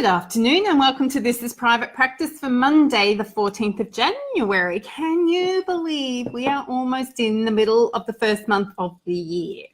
Good afternoon and welcome to This is Private Practice for Monday, the 14th of January. Can you believe we are almost in the middle of the first month of the year?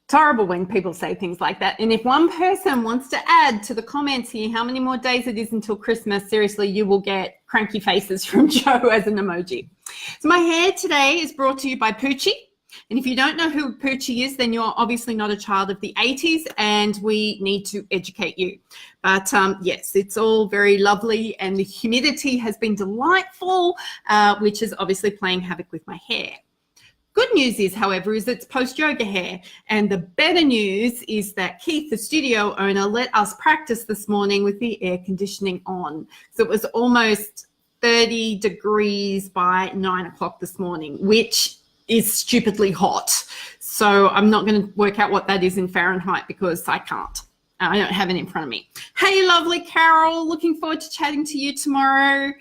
It's horrible when people say things like that. And if one person wants to add to the comments here how many more days it is until Christmas, seriously, you will get cranky faces from Joe as an emoji. So my hair today is brought to you by Poochie. And if you don't know who Poochie is, then you're obviously not a child of the 80s and we need to educate you. But yes, it's all very lovely and the humidity has been delightful, which is obviously playing havoc with my hair. Good news is, however, is it's post-yoga hair. And the better news is that Keith, the studio owner, let us practice this morning with the air conditioning on. So it was almost 30 degrees by 9 o'clock this morning, which is stupidly hot. So I'm not going to work out what that is in Fahrenheit because I can't. I don't have it in front of me. Hey, lovely Carol, looking forward to chatting to you tomorrow.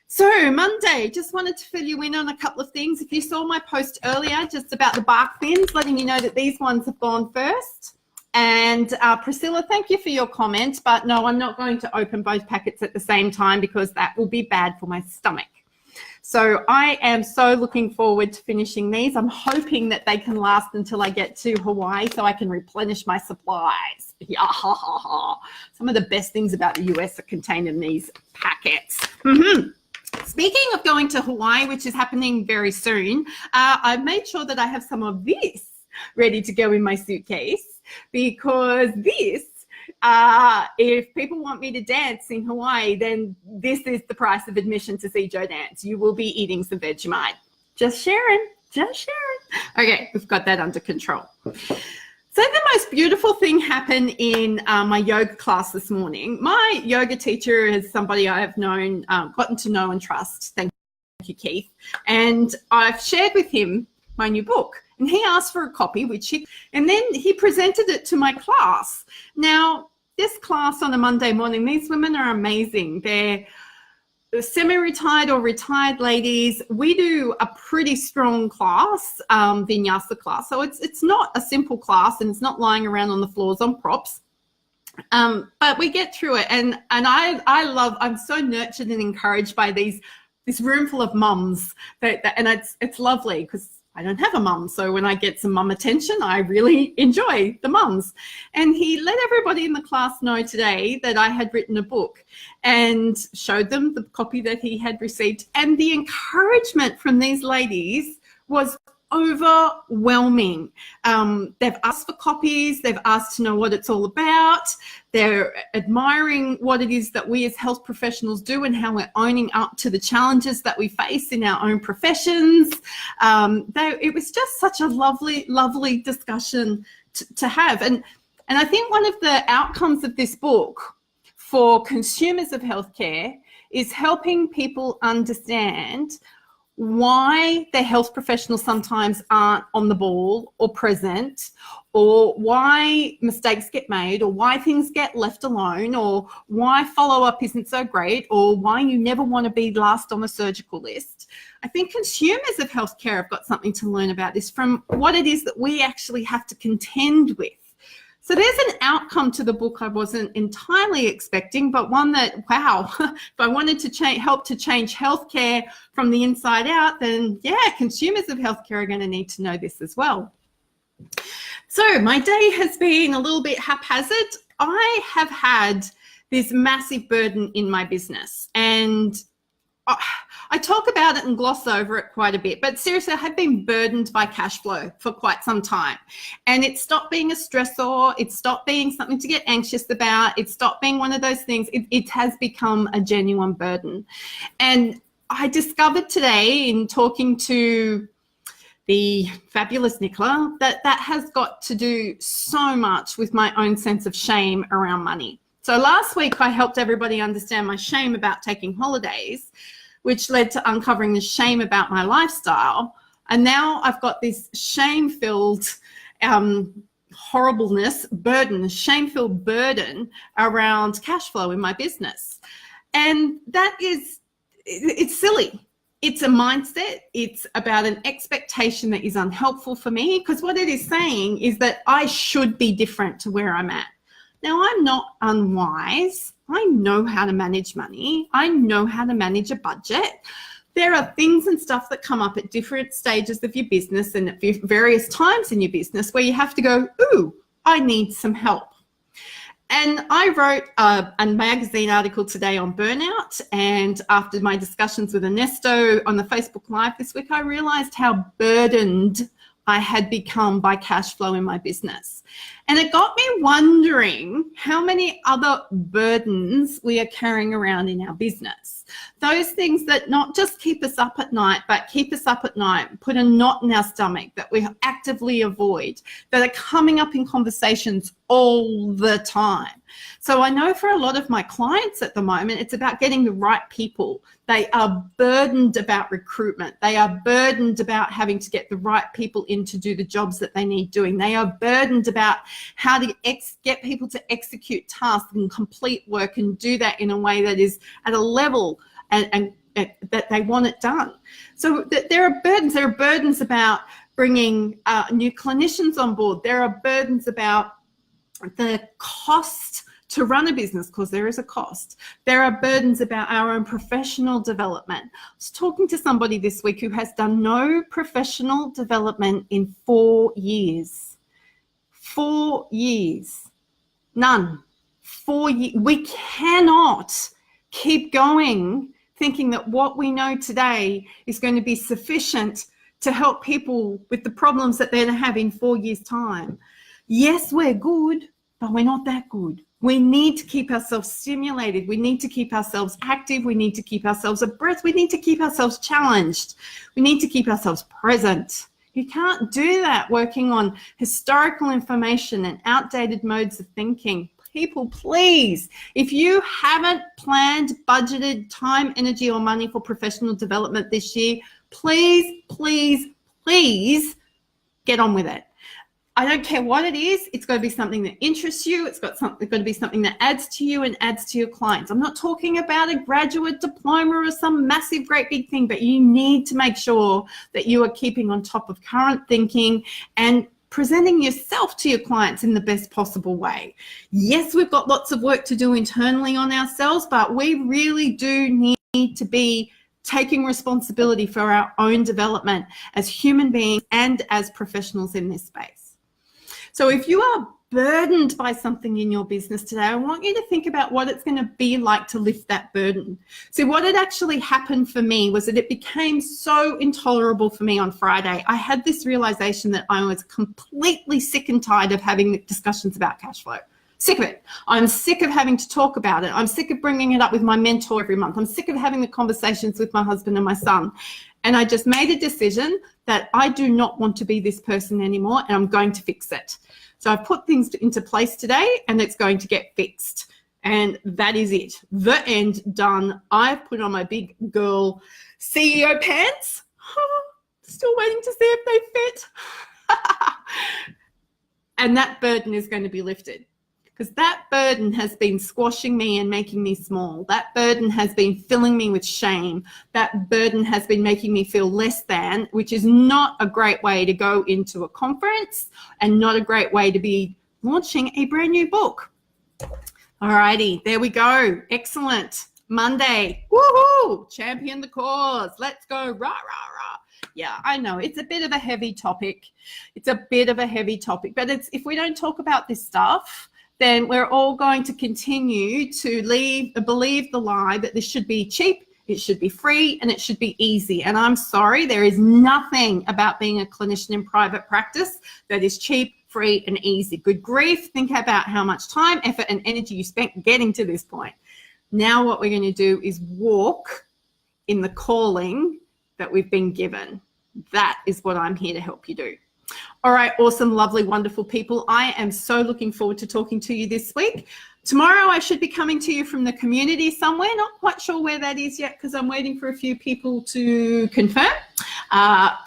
So Monday, just wanted to fill you in on a couple of things. If you saw my post earlier just about the bark bins, letting you know that these ones have gone first. And Priscilla, thank you for your comment, but no, I'm not going to open both packets at the same time because that will be bad for my stomach. So I am so looking forward to finishing these. I'm hoping that they can last until I get to Hawaii so I can replenish my supplies. Yeah, ha, ha, ha. Some of the best things about the US are contained in these packets. Speaking of going to Hawaii, which is happening very soon, I've made sure that I have some of this ready to go in my suitcase because this, if people want me to dance in Hawaii, then this is the price of admission to see Joe dance. You will be eating some Vegemite. Just sharing, just sharing. Okay, we've got that under control. So the most beautiful thing happened in my yoga class this morning. My yoga teacher is somebody I have known, gotten to know and trust. Thank you, Keith. And I've shared with him my new book. And he asked for a copy, and then he presented it to my class. Now, this class on a Monday morning, these women are amazing. They're semi-retired or retired ladies. We do a pretty strong class, vinyasa class. So it's not a simple class and it's not lying around on the floors on props. But we get through it. And I'm so nurtured and encouraged by this room full of mums. And it's lovely because I don't have a mum, so when I get some mum attention, I really enjoy the mums. And he let everybody in the class know today that I had written a book and showed them the copy that he had received. And the encouragement from these ladies was overwhelming. They've asked for copies, they've asked to know what it's all about, they're admiring what it is that we as health professionals do and how we're owning up to the challenges that we face in our own professions. It was just such a lovely, lovely discussion to have. And I think one of the outcomes of this book for consumers of healthcare is helping people understand why the health professionals sometimes aren't on the ball or present, or why mistakes get made, or why things get left alone, or why follow-up isn't so great, or why you never want to be last on the surgical list. I think consumers of healthcare have got something to learn about this from what it is that we actually have to contend with. So there's an outcome to the book I wasn't entirely expecting, but one that, wow, if I wanted to help to change healthcare from the inside out, then yeah, consumers of healthcare are going to need to know this as well. So my day has been a little bit haphazard. I have had this massive burden in my business, and I talk about it and gloss over it quite a bit, but seriously, I have been burdened by cash flow for quite some time. And it stopped being a stressor. It stopped being something to get anxious about. It stopped being one of those things. It has become a genuine burden. And I discovered today in talking to the fabulous Nicola that has got to do so much with my own sense of shame around money. So last week, I helped everybody understand my shame about taking holidays, which led to uncovering the shame about my lifestyle. And now I've got this shame-filled horribleness, burden, shame-filled burden around cash flow in my business. And that is, it's silly. It's a mindset. It's about an expectation that is unhelpful for me, because what it is saying is that I should be different to where I'm at. Now, I'm not unwise. I know how to manage money. I know how to manage a budget. There are things and stuff that come up at different stages of your business and at various times in your business where you have to go, ooh, I need some help. And I wrote a magazine article today on burnout. And after my discussions with Ernesto on the Facebook Live this week, I realized how burdened I had become by cash flow in my business. And it got me wondering how many other burdens we are carrying around in our business. Those things that not just keep us up at night, but keep us up at night, put a knot in our stomach that we actively avoid, that are coming up in conversations all the time. So I know for a lot of my clients at the moment, it's about getting the right people. They are burdened about recruitment. They are burdened about having to get the right people in to do the jobs that they need doing. They are burdened about how to get people to execute tasks and complete work and do that in a way that is at a level and that they want it done. So there are burdens. There are burdens about bringing new clinicians on board. There are burdens about the cost to run a business, because there is a cost. There are burdens about our own professional development. I was talking to somebody this week who has done no professional development in 4 years. 4 years. None. 4 years. We cannot keep going thinking that what we know today is going to be sufficient to help people with the problems that they're going to have in 4 years' time. Yes, we're good, but we're not that good. We need to keep ourselves stimulated. We need to keep ourselves active. We need to keep ourselves abreast. We need to keep ourselves challenged. We need to keep ourselves present. You can't do that working on historical information and outdated modes of thinking. People, please, if you haven't planned, budgeted time, energy, or money for professional development this year, please, please, please get on with it. I don't care what it is. It's got to be something that interests you. It's got to be something that adds to you and adds to your clients. I'm not talking about a graduate diploma or some massive, great big thing, but you need to make sure that you are keeping on top of current thinking and presenting yourself to your clients in the best possible way. Yes, we've got lots of work to do internally on ourselves, but we really do need to be taking responsibility for our own development as human beings and as professionals in this space. So if you are burdened by something in your business today, I want you to think about what it's going to be like to lift that burden. So what had actually happened for me was that it became so intolerable for me on Friday. I had this realization that I was completely sick and tired of having discussions about cash flow. Sick of it. I'm sick of having to talk about it. I'm sick of bringing it up with my mentor every month. I'm sick of having the conversations with my husband and my son. And I just made a decision that I do not want to be this person anymore, and I'm going to fix it. So I've put things into place today, and it's going to get fixed. And that is it. The end, done. I've put on my big girl CEO pants. Still waiting to see if they fit. And that burden is going to be lifted. Because that burden has been squashing me and making me small. That burden has been filling me with shame. That burden has been making me feel less than, which is not a great way to go into a conference and not a great way to be launching a brand new book. All righty, there we go. Excellent. Monday. Woohoo! Champion the cause. Let's go. Rah, rah, rah. Yeah, I know. It's a bit of a heavy topic. But if we don't talk about this stuff, then we're all going to continue to believe the lie that this should be cheap, it should be free, and it should be easy. And I'm sorry, there is nothing about being a clinician in private practice that is cheap, free, and easy. Good grief, think about how much time, effort, and energy you spent getting to this point. Now what we're going to do is walk in the calling that we've been given. That is what I'm here to help you do. All right, awesome, lovely, wonderful people. I am so looking forward to talking to you this week. Tomorrow I should be coming to you from the community somewhere. Not quite sure where that is yet because I'm waiting for a few people to confirm.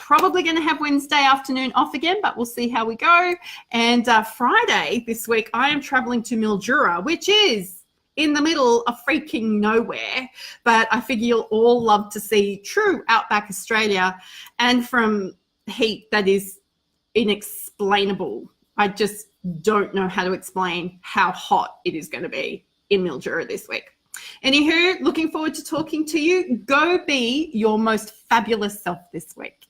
Probably going to have Wednesday afternoon off again, but we'll see how we go. And Friday this week, I am traveling to Mildura, which is in the middle of freaking nowhere. But I figure you'll all love to see true outback Australia and from heat that is inexplainable. I just don't know how to explain how hot it is going to be in Mildura this week. Anywho, looking forward to talking to you. Go be your most fabulous self this week.